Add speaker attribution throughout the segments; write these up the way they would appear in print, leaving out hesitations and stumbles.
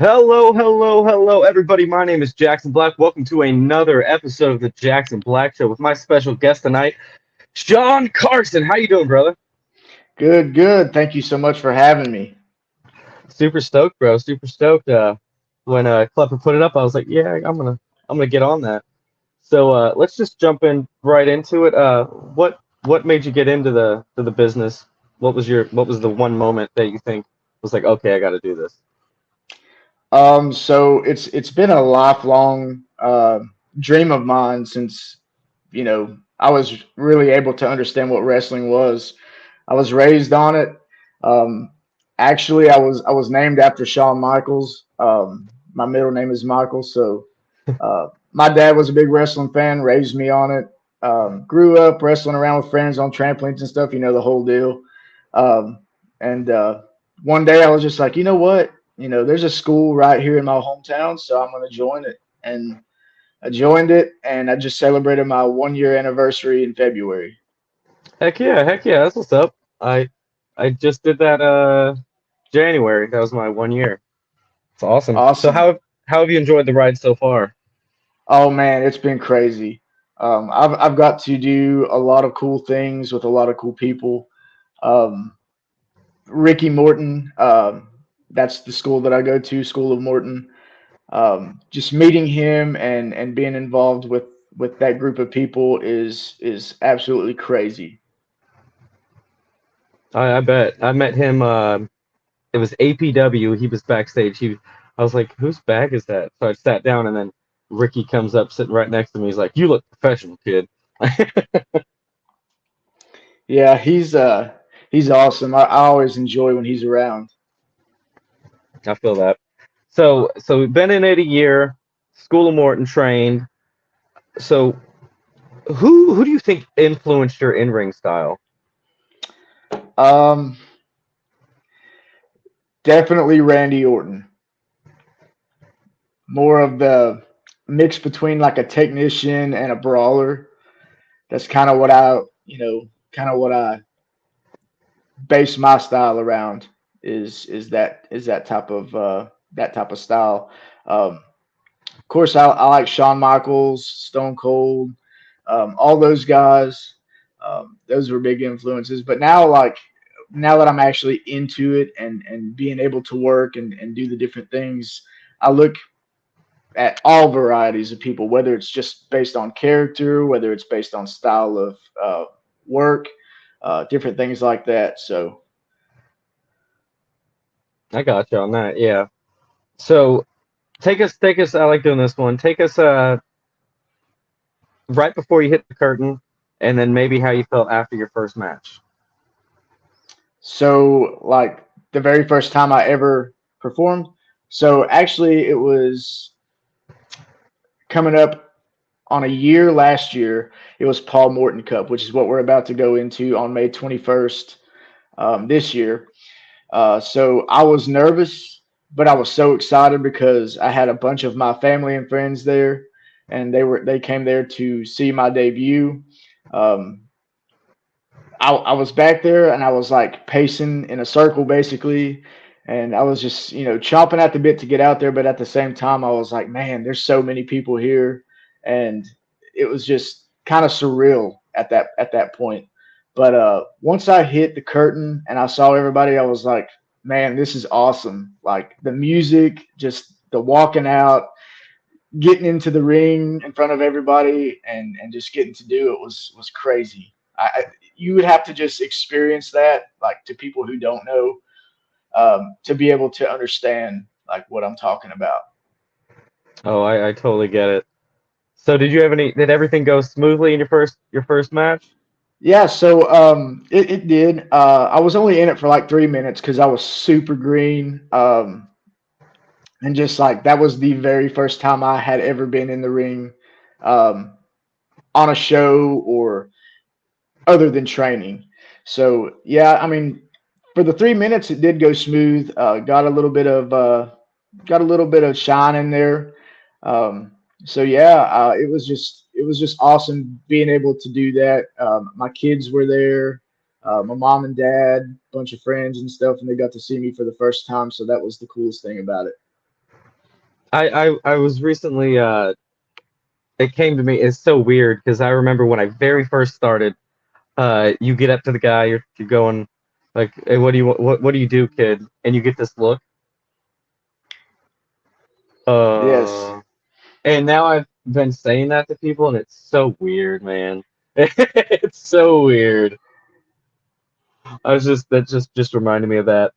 Speaker 1: Hello, hello, hello, everybody. My name is Jackson Black. Welcome to another episode of the Jackson Black Show with my special guest tonight, Shawn Karson. How you doing, brother?
Speaker 2: Good, good. Thank you so much for having me.
Speaker 1: Super stoked, bro. Super stoked. When Klepper put it up, I was like, yeah, I'm gonna get on that. So let's just jump in right into it. What made you get into the business? What was the one moment that you think was like, okay, I got to do this?
Speaker 2: So it's been a lifelong dream of mine since I was really able to understand what wrestling was. I was raised on it. Um, Actually, I was named after Shawn Michaels. My middle name is Michael, so my dad was a big wrestling fan, raised me on it. Grew up wrestling around with friends on trampolines and stuff, the whole deal. Um, and One day I was just like, you know what? There's a school right here in my hometown, so I'm going to join it. And I joined it, and I just celebrated my 1 year anniversary in February.
Speaker 1: Heck yeah, that's what's up. I just did that January. That was my 1 year. It's awesome. So
Speaker 2: Awesome.
Speaker 1: how have you enjoyed the ride so far?
Speaker 2: Oh man, it's been crazy. I've got to do a lot of cool things with a lot of cool people. Um, Ricky Morton, that's the school that I go to, School of Morton. Just meeting him and being involved with that group of people is absolutely crazy.
Speaker 1: I bet. I met him it was APW. He was backstage. I was like, whose bag is that? So I sat down and then Ricky comes up sitting right next to me. He's like, you look professional, kid.
Speaker 2: Yeah, he's awesome. I always enjoy when he's around.
Speaker 1: I feel that. So we've been in it a year, School of Morton trained. So who do you think influenced your in-ring style?
Speaker 2: Um, Definitely Randy Orton. More of the mix between like a technician and a brawler. That's kind of what kind of what I base my style around is that that type of style. Of course, I like Shawn Michaels, Stone Cold, all those guys. Those were big influences. But now, like now that I'm actually into it and being able to work and do the different things, I look at all varieties of people, whether it's just based on character, whether it's based on style of work, different things like that. So
Speaker 1: I got you on that. Yeah. So take us. I like doing this one. Take us right before you hit the curtain, and then maybe how you felt after your first match.
Speaker 2: like the very first time I ever performed. So actually, it was coming up on a year last year. It was Paul Morton Cup, which is what we're about to go into on May 21st this year. So I was nervous, but I was so excited because I had a bunch of my family and friends there, and they came there to see my debut. Um, I was back there and I was like pacing in a circle basically, and I was just chomping at the bit to get out there, but at the same time I was like, man, there's so many people here, and it was just kind of surreal at that point. But once I hit the curtain and I saw everybody, I was like, man, this is awesome. Like the music, just the walking out, getting into the ring in front of everybody and just getting to do it was crazy. You would have to just experience that, like to people who don't know, to be able to understand like what I'm talking about.
Speaker 1: Oh, I totally get it. So did you have any? Did everything go smoothly in your first match?
Speaker 2: Yeah, so it did. I was only in it for like 3 minutes because I was super green, and just like that was the very first time I had ever been in the ring, um, on a show or other than training. So yeah, I mean, for the 3 minutes, it did go smooth. Got a little bit of shine in there. So yeah, it was just awesome being able to do that. My kids were there, my mom and dad, bunch of friends and stuff, and they got to see me for the first time. So that was the coolest thing about it.
Speaker 1: I was recently it came to me. It's so weird because I remember when I very first started. You get up to the guy. You're going like, hey, what do you do, kid? And you get this look.
Speaker 2: Yes.
Speaker 1: Uh, and now I've been saying that to people, and it's so weird, man. It's so weird. I was just that just reminded me of that.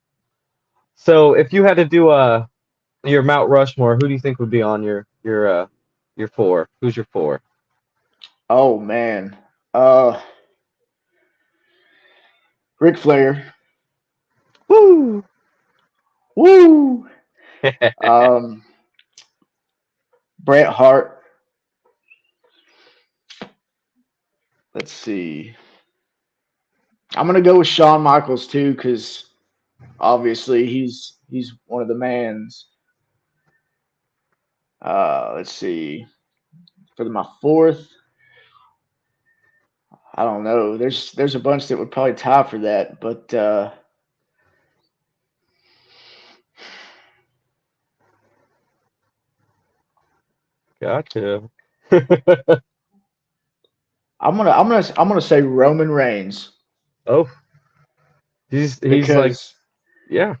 Speaker 1: So if you had to do your Mount Rushmore, who do you think would be on your four? Who's your four?
Speaker 2: Oh man. Uh, Ric Flair.
Speaker 1: Woo!
Speaker 2: Woo. Um, Bret Hart. Let's see. I'm gonna go with Shawn Michaels too, because obviously he's one of the mans. Let's see. For my fourth, I don't know. There's a bunch that would probably tie for that, but
Speaker 1: Gotcha.
Speaker 2: I'm gonna say Roman Reigns
Speaker 1: Oh, he's like,
Speaker 2: because
Speaker 1: yeah,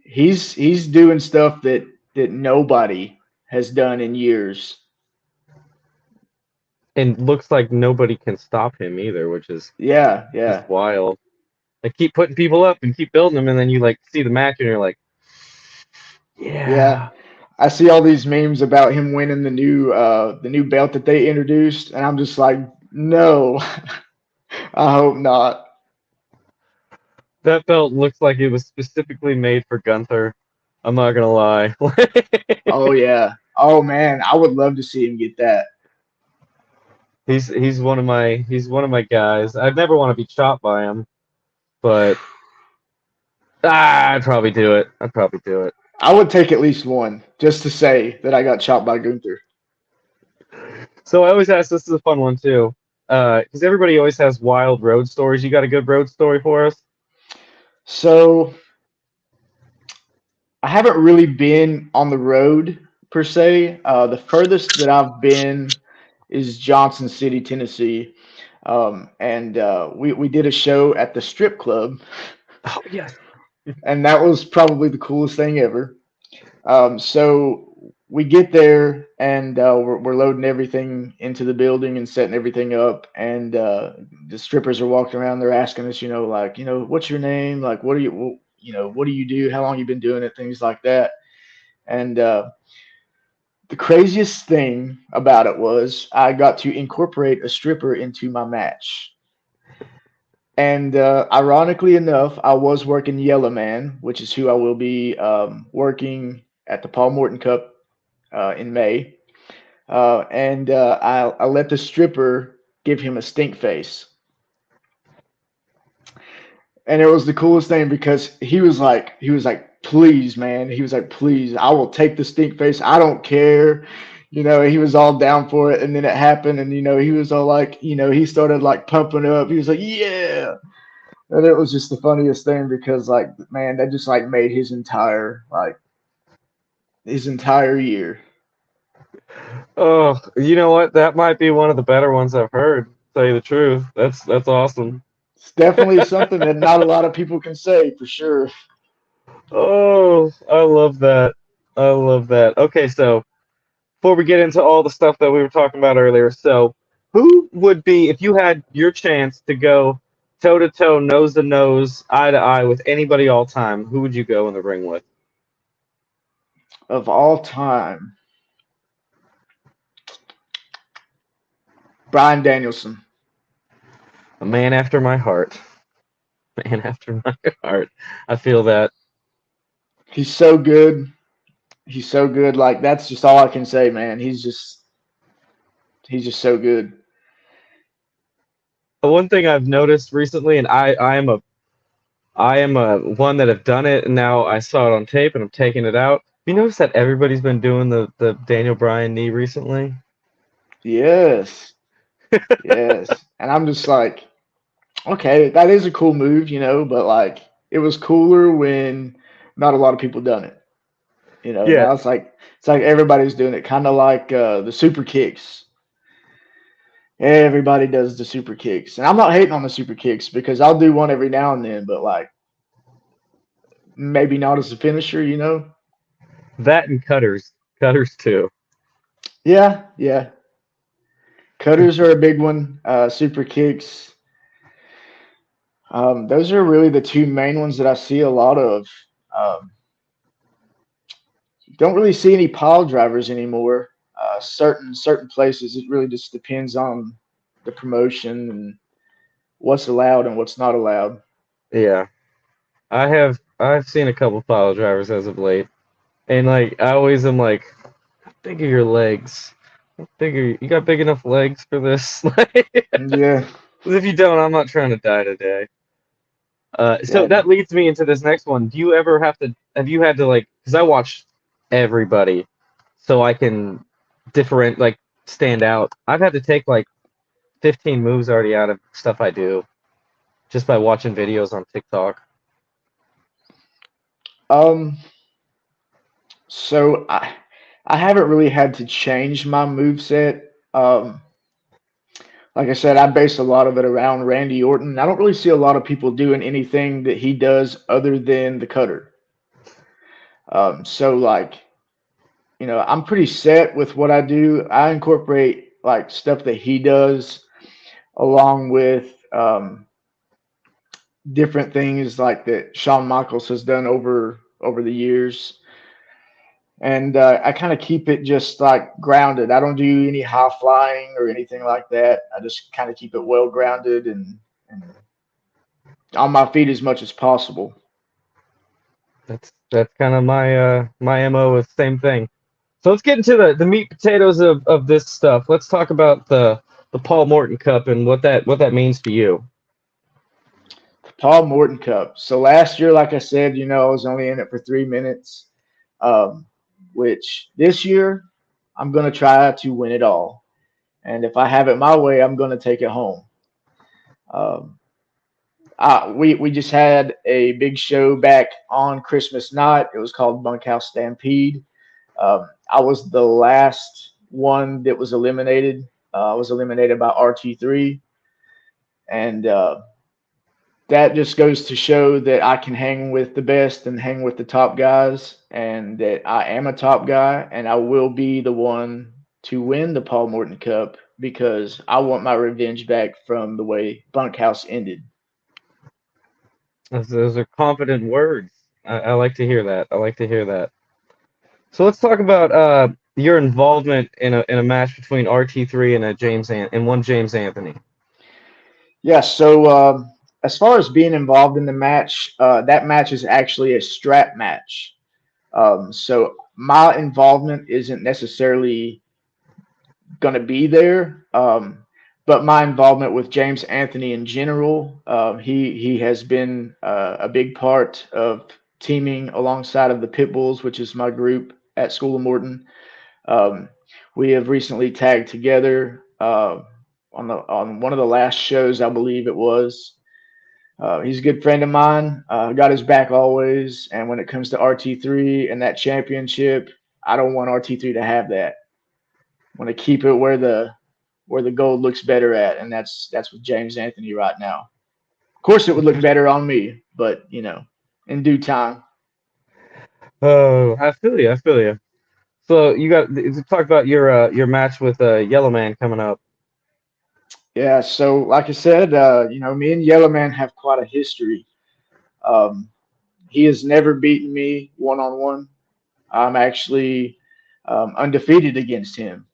Speaker 2: he's doing stuff that nobody has done in years.
Speaker 1: and looks like nobody can stop him either, which is
Speaker 2: Yeah,
Speaker 1: just
Speaker 2: yeah,
Speaker 1: wild. They keep putting people up and keep building them, and then you like see the match, and you're like,
Speaker 2: yeah.
Speaker 1: yeah,
Speaker 2: I see all these memes about him winning the new belt that they introduced, and I'm just like, no, I hope not.
Speaker 1: that belt looks like it was specifically made for Gunther. I'm not gonna lie.
Speaker 2: Oh yeah. Oh man, I would love to see him get that.
Speaker 1: He's one of my guys. I'd never want to be chopped by him, but I'd probably do it. I'd probably do it.
Speaker 2: I would take at least one just to say that I got chopped by Gunther.
Speaker 1: So I always ask. This is a fun one too, because everybody always has wild road stories. You got a good road story for us?
Speaker 2: So I haven't really been on the road per se. The furthest that I've been is Johnson City, Tennessee, and we did a show at the strip club,
Speaker 1: Oh yes.
Speaker 2: and that was probably the coolest thing ever. So we get there and we're loading everything into the building and setting everything up, and the strippers are walking around. They're asking us, like, what's your name? Like, what do you do? How long you been doing it? Things like that. And the craziest thing about it was I got to incorporate a stripper into my match. And ironically enough, I was working Yellow Man, which is who I will be working at the Paul Morton Cup in May. And I let the stripper give him a stink face. And it was the coolest thing because he was like, please, man. He was like, please, I will take the stink face. I don't care. He was all down for it. And then it happened. And, he was all like, he started like pumping up. He was like, yeah. And it was just the funniest thing because, like, man, that just like made his entire year.
Speaker 1: Oh, you know what? That might be one of the better ones I've heard. Tell you the truth, that's awesome.
Speaker 2: It's definitely something that not a lot of people can say for sure.
Speaker 1: Oh, I love that. I love that. Okay, so before we get into all the stuff that we were talking about earlier, so who would be if you had your chance to go toe to toe, nose to nose, eye to eye with anybody all time? Who would you go in the ring with?
Speaker 2: Of all time, Brian Danielson.
Speaker 1: A man after my heart. Man after my heart. I feel that.
Speaker 2: He's so good. He's so good. Like, that's just all I can say, man. He's just so good.
Speaker 1: One thing I've noticed recently, and I am a one that have done it, and now I saw it on tape, and I'm taking it out. You notice that everybody's been doing the Daniel Bryan knee recently?
Speaker 2: Yes. Yes. And I'm just like, okay, that is a cool move, but like it was cooler when not a lot of people done it.
Speaker 1: Yeah,
Speaker 2: Now it's like everybody's doing it, kind of like the super kicks. Everybody does the super kicks, and I'm not hating on the super kicks because I'll do one every now and then, but like maybe not as a finisher.
Speaker 1: that and cutters too.
Speaker 2: Yeah, yeah. Cutters are a big one. Super kicks. Those are really the two main ones that I see a lot of. Um, don't really see any pile drivers anymore. Certain places, it really just depends on the promotion and what's allowed and what's not allowed.
Speaker 1: Yeah, I've seen a couple pile drivers as of late, and like I always am like, how big are your legs? How big are you got big enough legs for this? Like,
Speaker 2: Yeah,
Speaker 1: if you don't, I'm not trying to die today. So
Speaker 2: yeah.
Speaker 1: that leads me into this next one. Do you ever have you had to like, because I watch everybody, so I can like stand out. I've had to take like 15 moves already out of stuff I do just by watching videos on TikTok.
Speaker 2: Um, so I haven't really had to change my move set. Like I said, I base a lot of it around Randy Orton. I don't really see a lot of people doing anything that he does other than the cutter. So like, I'm pretty set with what I do. I incorporate like stuff that he does along with different things like that Shawn Michaels has done over the years. And I kind of keep it just like grounded. I don't do any high flying or anything like that. I just kind of keep it well grounded and on my feet as much as possible.
Speaker 1: That's kind of my MO with same thing. So let's get into the meat potatoes of this stuff. Let's talk about the Paul Morton Cup and what that means to you.
Speaker 2: The Paul Morton Cup. So last year, like I said, I was only in it for 3 minutes, um, which this year I'm going to try to win it all. And if I have it my way, I'm going to take it home. Um, we just had a big show back on Christmas night. It was called Bunkhouse Stampede. I was the last one that was eliminated. I was eliminated by RT3, and that just goes to show that I can hang with the best and hang with the top guys, and that I am a top guy, and I will be the one to win the Paul Morton Cup because I want my revenge back from the way Bunkhouse ended.
Speaker 1: Those are confident words. I like to hear that. I like to hear that. So let's talk about your involvement in a match between RT3 and a and one James Anthony.
Speaker 2: Yeah, so as far as being involved in the match, that match is actually a strap match. So my involvement isn't necessarily going to be there, but my involvement with James Anthony in general, he has been a big part of teaming alongside of the Pitbulls, which is my group at School of Morton. Um, we have recently tagged together on one of the last shows, I believe it was. He's a good friend of mine. Got his back always. And when it comes to RT3 and that championship, I don't want RT3 to have that. I want to keep it where the gold looks better at, and that's with James Anthony right now. Of course, it would look better on me, but in due time.
Speaker 1: Oh, I feel you. I feel you. So you got to talk about your match with Yellow Man coming up.
Speaker 2: Yeah. So, like I said, me and Yellow Man have quite a history. Um, he has never beaten me one on one. I'm actually undefeated against him.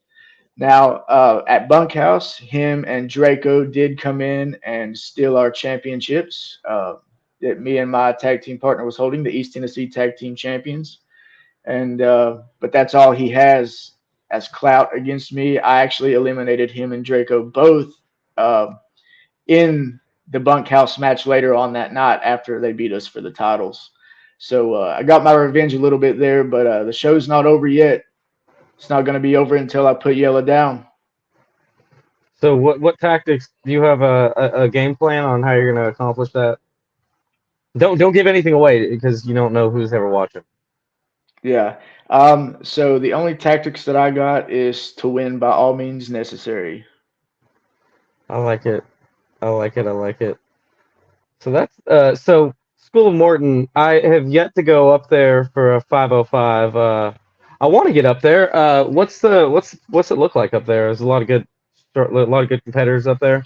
Speaker 2: Now, at Bunkhouse, him and Draco did come in and steal our championships that me and my tag team partner was holding, the East Tennessee Tag Team Champions. And but that's all he has as clout against me. I actually eliminated him and Draco both uh, in the Bunkhouse match later on that night after they beat us for the titles. So I got my revenge a little bit there, but the show's not over yet. It's not going to be over until I put Yella down.
Speaker 1: So what tactics do you have a game plan on how you're going to accomplish that? Don't give anything away because you don't know who's ever watching.
Speaker 2: Yeah. So the only tactics that I got is to win by all means necessary.
Speaker 1: I like it. I like it. I like it. So that's so School of Morton. I have yet to go up there for a 505. I want to get up there. What's it look like up there? There's a lot of good competitors up there.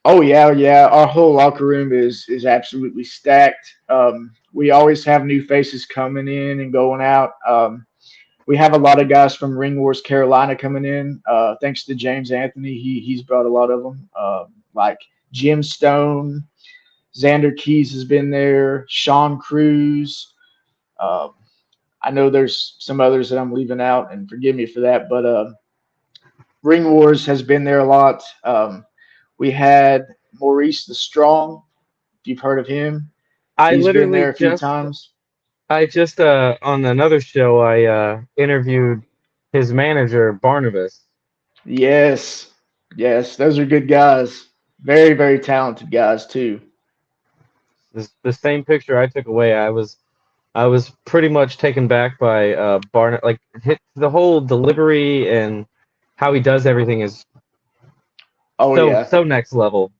Speaker 2: Oh yeah, yeah. Our whole locker room is absolutely stacked. We always have new faces coming in and going out. We have a lot of guys from Ring Wars Carolina coming in. Thanks to James Anthony, he's brought a lot of them. Like Jim Stone, Xander Keys has been there. Sean Cruz. Um, I know there's some others that I'm leaving out, and forgive me for that. But Ring Wars has been there a lot. We had Maurice the Strong. If you've heard of him,
Speaker 1: I
Speaker 2: he's been
Speaker 1: literally
Speaker 2: there a few
Speaker 1: just
Speaker 2: times.
Speaker 1: I just on another show I interviewed his manager Barnabas.
Speaker 2: Yes, yes, those are good guys. Very, very talented guys too.
Speaker 1: The same picture I took away. I was pretty much taken back by Like the whole delivery and how he does everything is
Speaker 2: Oh yeah,
Speaker 1: so next level.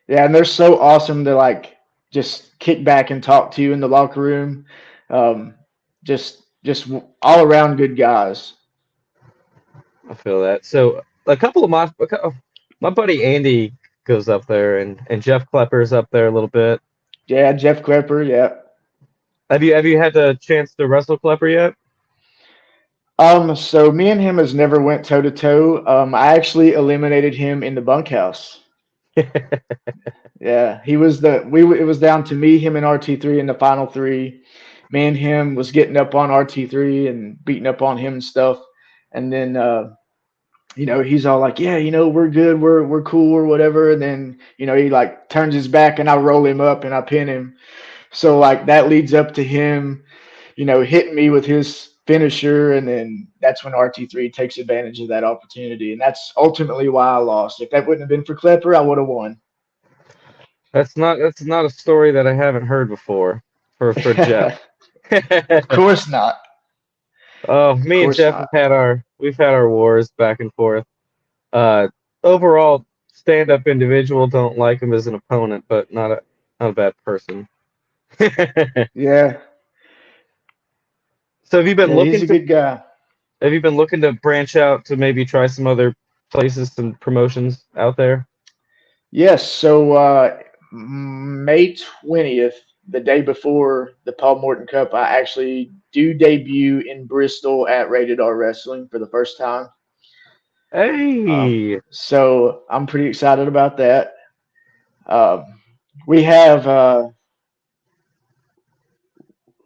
Speaker 2: yeah, and they're so awesome to like just kick back and talk to you in the locker room. Um, just all around good guys.
Speaker 1: I feel that. So my buddy Andy goes up there and Jeff Klepper's up there a little bit.
Speaker 2: Yeah, Jeff Klepper. Yeah.
Speaker 1: Have you had the chance to wrestle Klepper yet?
Speaker 2: So me and him has never went toe to toe. I actually eliminated him in the bunkhouse. Yeah, he was the we. It was down to me, him, and RT3 in the final three. Me and him was getting up on RT3 and beating up on him and stuff. And then he's all like, "Yeah, we're good, we're cool or whatever." And then he like turns his back and I roll him up and I pin him. So like that leads up to him, hitting me with his finisher, and then that's when RT3 takes advantage of that opportunity, and that's ultimately why I lost. If that wouldn't have been for Klepper, I would have won.
Speaker 1: That's not a story that I haven't heard before for Jeff.
Speaker 2: Of course not.
Speaker 1: Oh,
Speaker 2: Of
Speaker 1: me and
Speaker 2: course
Speaker 1: Jeff
Speaker 2: not.
Speaker 1: we've had our wars back and forth. Uh, Overall, stand up individual don't like him as an opponent, but not a bad person.
Speaker 2: Yeah,
Speaker 1: So
Speaker 2: yeah, he's a good guy.
Speaker 1: have you been looking to branch out to maybe try some other places, some promotions out there?
Speaker 2: Yes. So May 20th, the day before the Paul Morton Cup, I actually do debut in Bristol at Rated R Wrestling for the first time.
Speaker 1: Hey,
Speaker 2: So I'm pretty excited about that. Um, we have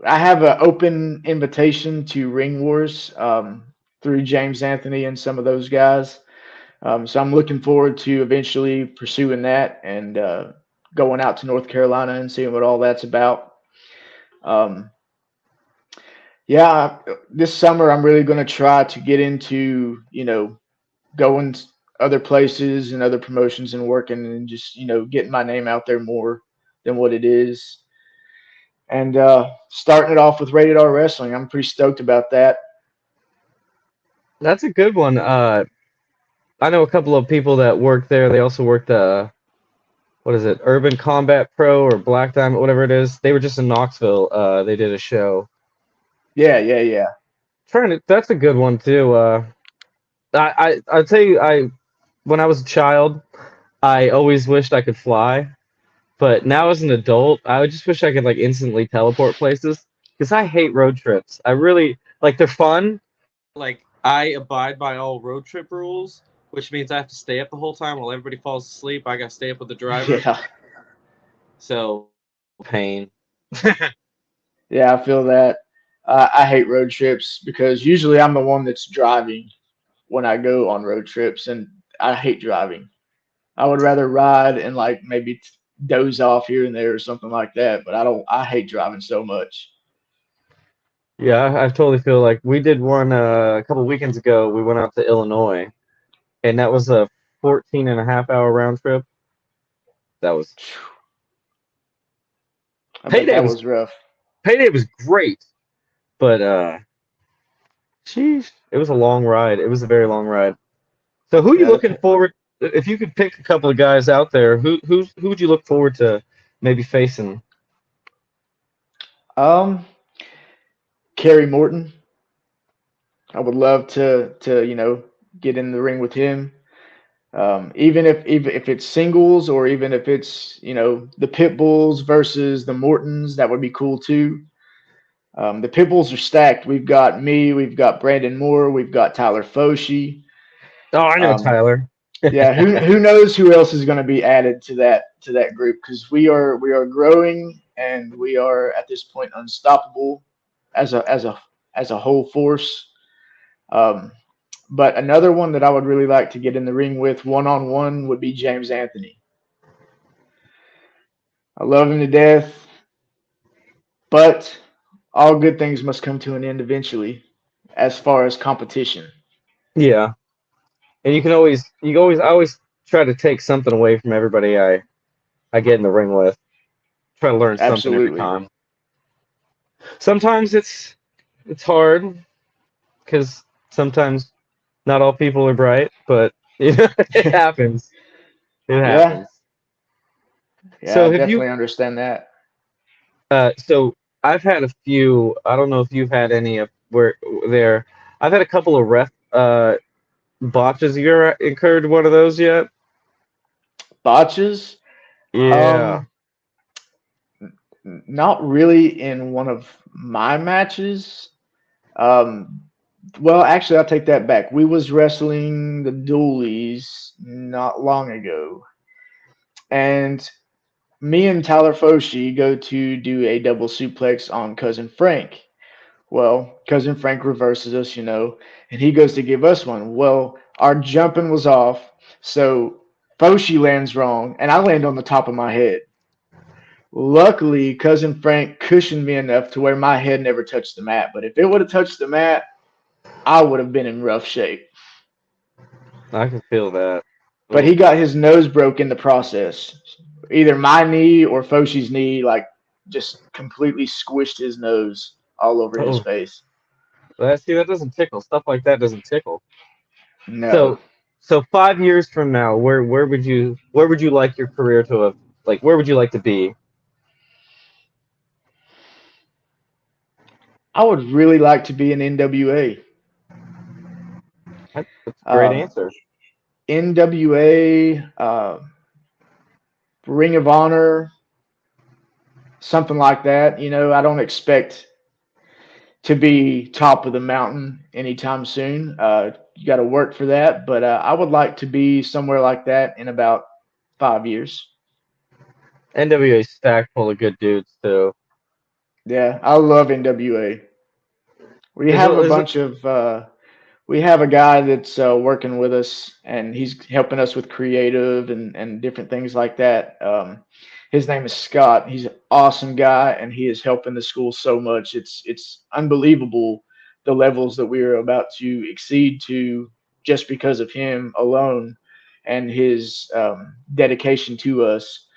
Speaker 2: I have an open invitation to Ring Wars through James Anthony and some of those guys. So I'm looking forward to eventually pursuing that and going out to North Carolina and seeing what all that's about. Um, yeah, this summer I'm really going to try to get into going other places and other promotions and working and just getting my name out there more than what it is. And starting it off with Rated R Wrestling, I'm pretty stoked about that.
Speaker 1: that's a good one. I know a couple of people that work there. They also worked what is it, Urban Combat Pro or Black Diamond, whatever it is. They were just in Knoxville. They did a show.
Speaker 2: Yeah, yeah, yeah.
Speaker 1: That's a good one too. I'll tell you, I when I was a child, I always wished I could fly, but now as an adult, I would just wish I could like instantly teleport places because I hate road trips. I really like they're fun. Like I abide by all road trip rules, which means I have to stay up the whole time while everybody falls asleep. I gotta stay up with the driver.
Speaker 2: Yeah,
Speaker 1: So pain.
Speaker 2: yeah, I feel that. I hate road trips because usually I'm the one that's driving when I go on road trips, and I hate driving. I would rather ride and like maybe doze off here and there or something like that. But I don't. I hate driving so much.
Speaker 1: Yeah, I totally feel like we did one a couple weekends ago. We went out to Illinois, and that was a 14 and a half hour round trip. That was
Speaker 2: I bet
Speaker 1: payday
Speaker 2: that
Speaker 1: was
Speaker 2: was rough.
Speaker 1: payday was great, but Sheesh. It was a long ride. It was a very long ride. So who are you
Speaker 2: Yeah.
Speaker 1: looking forward? If you could pick a couple of guys out there, who would you look forward to maybe facing?
Speaker 2: Um, Kerry Morton. I would love to get in the ring with him. Even if it's singles or even if it's the Pit Bulls versus the Mortons, that would be cool too. The Pit Bulls are stacked. We've got me, we've got Brandon Moore, we've got Tyler Foshi.
Speaker 1: Oh, I know
Speaker 2: Um,
Speaker 1: Tyler.
Speaker 2: yeah, who knows who else is going to be added to that group because we are growing and we are at this point unstoppable as a whole force. Um, but another one that I would really like to get in the ring with one on one would be James Anthony. I love him to death, but all good things must come to an end eventually as far as competition.
Speaker 1: Yeah, and I always try to take something away from everybody I get in the ring with. Try to learn something every
Speaker 2: Absolutely.
Speaker 1: time. Sometimes it's hard because sometimes not all people are bright, but it happens. It
Speaker 2: Yeah,
Speaker 1: happens.
Speaker 2: yeah, I
Speaker 1: So have you?
Speaker 2: definitely understand that.
Speaker 1: So I've had a few. I don't know if you've had any of where there. I've had a couple of ref botches. You ever incurred one of those yet?
Speaker 2: Botches,
Speaker 1: Yeah.
Speaker 2: um, not really in one of my matches. Um, well, actually, I'll take that back. We was wrestling the Doolies not long ago, and me and Tyler Foshi go to do a double suplex on Cousin Frank. Well, Cousin Frank reverses us, and he goes to give us one. Well, our jumping was off, so Foshi lands wrong, and I land on the top of my head. Luckily, Cousin Frank cushioned me enough to where my head never touched the mat. But if it would have touched the mat, I would have been in rough shape.
Speaker 1: I can feel that.
Speaker 2: But
Speaker 1: Oh,
Speaker 2: he got his nose broke in the process. Either my knee or Foshi's knee, like, just completely squished his nose all over his
Speaker 1: oh.
Speaker 2: face.
Speaker 1: See, that doesn't tickle. Stuff like that doesn't tickle.
Speaker 2: No.
Speaker 1: So, so 5 years from now, where would you like your career to have like where would you like to be?
Speaker 2: I would really like to be an NWA.
Speaker 1: That's a great
Speaker 2: Um,
Speaker 1: answer.
Speaker 2: NWA, Ring of Honor, something like that. I don't expect to be top of the mountain anytime soon. You got to work for that, but I would like to be somewhere like that in about 5 years.
Speaker 1: NWA stacked full of good dudes too.
Speaker 2: Yeah, I love NWA. We
Speaker 1: Is it
Speaker 2: have a
Speaker 1: is it
Speaker 2: bunch of we have a guy that's working with us, and he's helping us with creative and different things like that. His name is Scott. He's an awesome guy, and he is helping the school so much. It's unbelievable the levels that we are about to exceed to just because of him alone and his dedication to us.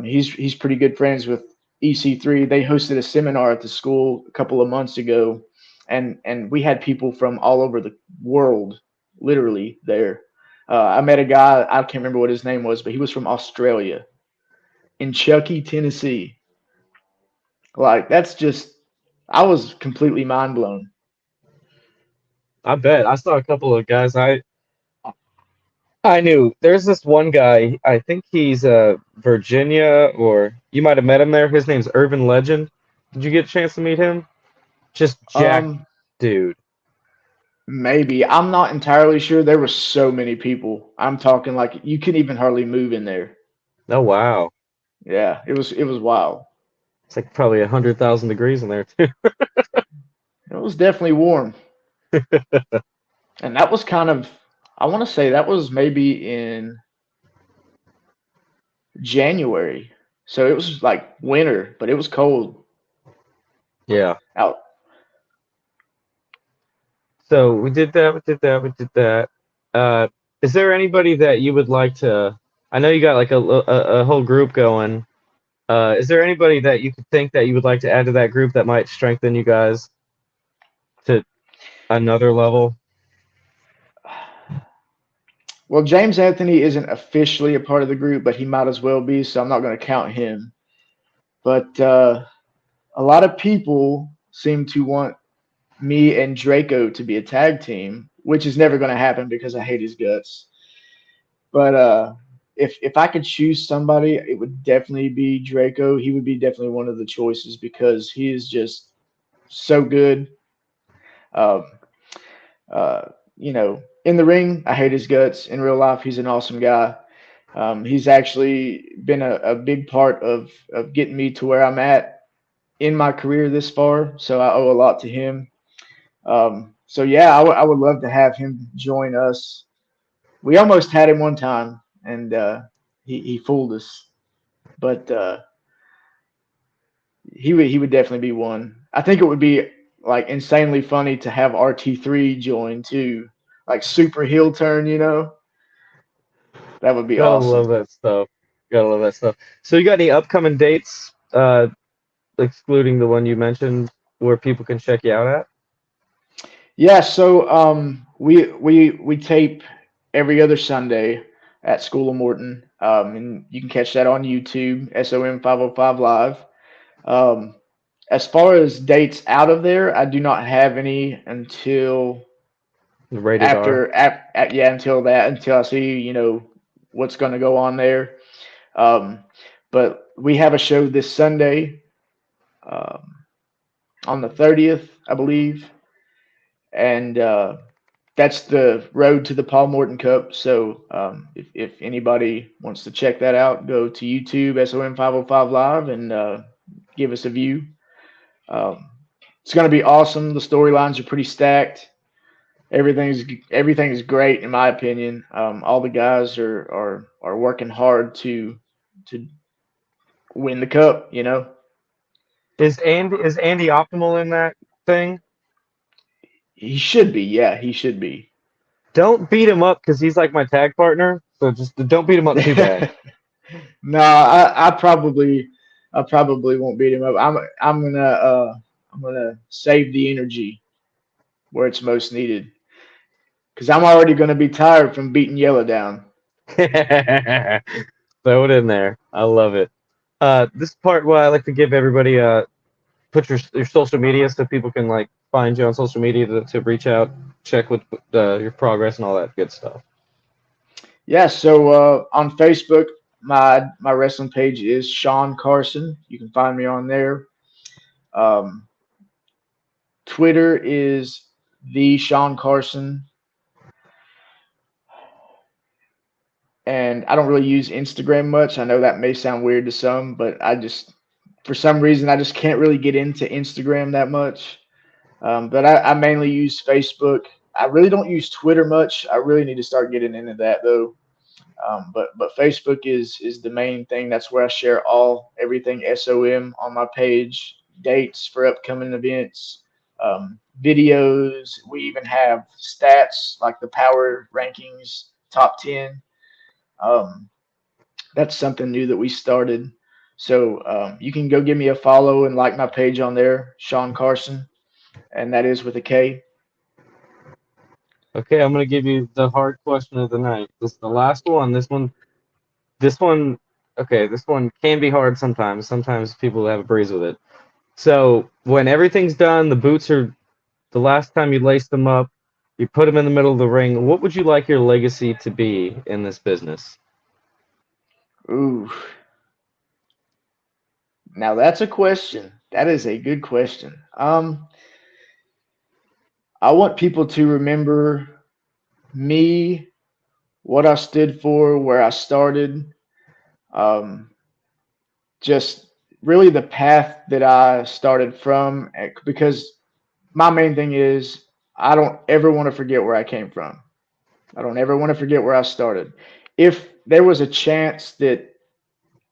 Speaker 2: He's pretty good friends with EC3. They hosted a seminar at the school a couple of months ago, and we had people from all over the world, literally there. I met a guy. I can't remember what his name was, but he was from Australia, in Chuckey, Tennessee. Like that's just, I was completely mind blown.
Speaker 1: I bet. I saw a couple of guys I knew. There's this one guy, I think he's Virginia or you might have met him there. His name's Urban Legend. Did you get a chance to meet him? Just jacked
Speaker 2: Um,
Speaker 1: dude.
Speaker 2: Maybe I'm not entirely sure. There were so many people. I'm talking like you couldn't even hardly move in there.
Speaker 1: Oh wow.
Speaker 2: Yeah, it was wild.
Speaker 1: It's like probably 100,000 degrees in there too.
Speaker 2: It was definitely warm. And that was kind of, I want to say that was maybe in January. So it was like winter, but it was cold
Speaker 1: Yeah.
Speaker 2: out.
Speaker 1: So we did that. Uh, is there anybody that you would like to? I know you got like a whole group going. Is there anybody that you could think that you would like to add to that group that might strengthen you guys to? Another level.
Speaker 2: Well, James Anthony isn't officially a part of the group, but he might as well be, so I'm not going to count him. But a lot of people seem to want me and Draco to be a tag team, which is never going to happen because I hate his guts. But if I could choose somebody, it would definitely be Draco. He would be definitely one of the choices because he is just so good. Um, in the ring, I hate his guts. In real life, he's an awesome guy. He's actually been a big part of getting me to where I'm at in my career this far. So I owe a lot to him. So yeah, I would love to have him join us. We almost had him one time, and he fooled us. But he would definitely be one. I think it would be like insanely funny to have RT3 join too, like super heel turn. That would be
Speaker 1: Gotta love
Speaker 2: awesome.
Speaker 1: that stuff. Gotta love that stuff. So you got any upcoming dates, excluding the one you mentioned, where people can check you out at?
Speaker 2: Yeah, so we tape every other Sunday at School of Morton, and you can catch that on YouTube, SOM 505 Live. Um, as far as dates out of there, I do not have any until
Speaker 1: Rated R.
Speaker 2: yeah, until I see what's going to go on there. Um, but we have a show this Sunday um, on the 30th, I believe, and that's the road to the Paul Morton Cup. So if anybody wants to check that out, go to YouTube SOM 505 Live and give us a view. Um, it's going to be awesome. The storylines are pretty stacked. Everything is great in my opinion. All the guys are working hard to win the cup.
Speaker 1: Is Andy optimal in that thing?
Speaker 2: He should be. Yeah, he should be.
Speaker 1: Don't beat him up because he's like my tag partner. So just don't beat him up too bad.
Speaker 2: No, I probably won't beat him up. I'm gonna save the energy where it's most needed because I'm already gonna be tired from beating Yellow down.
Speaker 1: Throw it in there. I love it. This part where I like to give everybody put your social media so people can like find you on social media to reach out, check with your progress and all that good stuff.
Speaker 2: Yeah, so on Facebook, my wrestling page is Shawn Karson. You can find me on there. Um, Twitter is the Shawn Karson, and I don't really use Instagram much. I know that may sound weird to some, but for some reason, I just can't really get into Instagram that much. But I mainly use Facebook. I really don't use Twitter much. I really need to start getting into that though. But Facebook is the main thing. That's where I share everything SOM on my page, dates for upcoming events, videos. We even have stats like the power rankings, top 10. Um, that's something new that we started. So you can go give me a follow and like my page on there, Shawn Karson, and that is with a K.
Speaker 1: Okay, I'm gonna give you the hard question of the night. This is the last one. This one. Okay, this one can be hard sometimes. Sometimes people have a breeze with it. So when everything's done, the boots are the last time you lace them up, you put them in the middle of the ring. What would you like your legacy to be in this business?
Speaker 2: Ooh, now that's a question. That is a good question. I want people to remember me, what I stood for, where I started, um, just really the path that I started from. Because my main thing is I don't ever want to forget where I came from. I don't ever want to forget where I started. If there was a chance that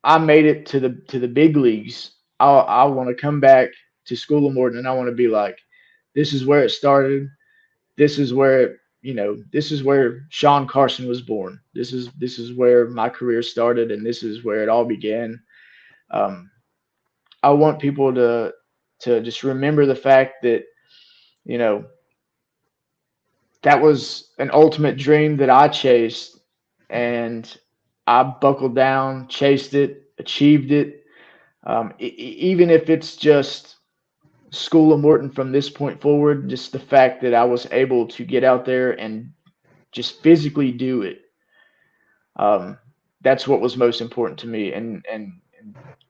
Speaker 2: I made it to the big leagues, I want to come back to School of Morton and I want to be like, this is where it started. This is where Shawn Karson was born. This is where my career started, and this is where it all began. Um, I want people to just remember the fact that you know that was an ultimate dream that I chased, and I buckled down, chased it, achieved it. Even if it's just School of Morton from this point forward, just the fact that I was able to get out there and just physically do it. Um, that's what was most important to me, and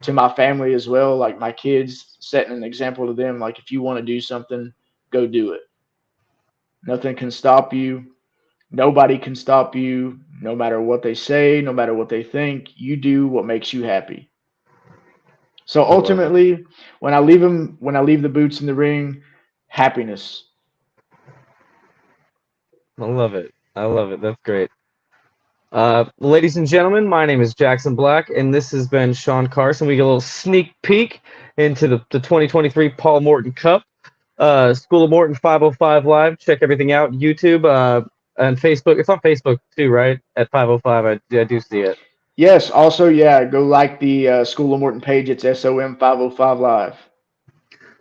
Speaker 2: to my family as well. Like my kids, setting an example to them. Like if you want to do something, go do it. Nothing can stop you. Nobody can stop you. No matter what they say, no matter what they think, you do what makes you happy. So
Speaker 1: I love it.
Speaker 2: ultimately, when I leave the boots in the ring, happiness.
Speaker 1: I love it. I love it. That's great. Ladies and gentlemen, my name is Jackson Black, and this has been Shawn Karson. We get a little sneak peek into the 2023 Paul Morton Cup. School of Morton 505 Live. Check everything out. YouTube and Facebook. It's on Facebook too, right? At 505. I do see it.
Speaker 2: Yes. Also, yeah, go like the School of Morton page. It's SOM 505 Live.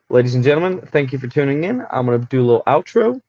Speaker 1: Ladies and gentlemen, thank you for tuning in. I'm going to do a little outro.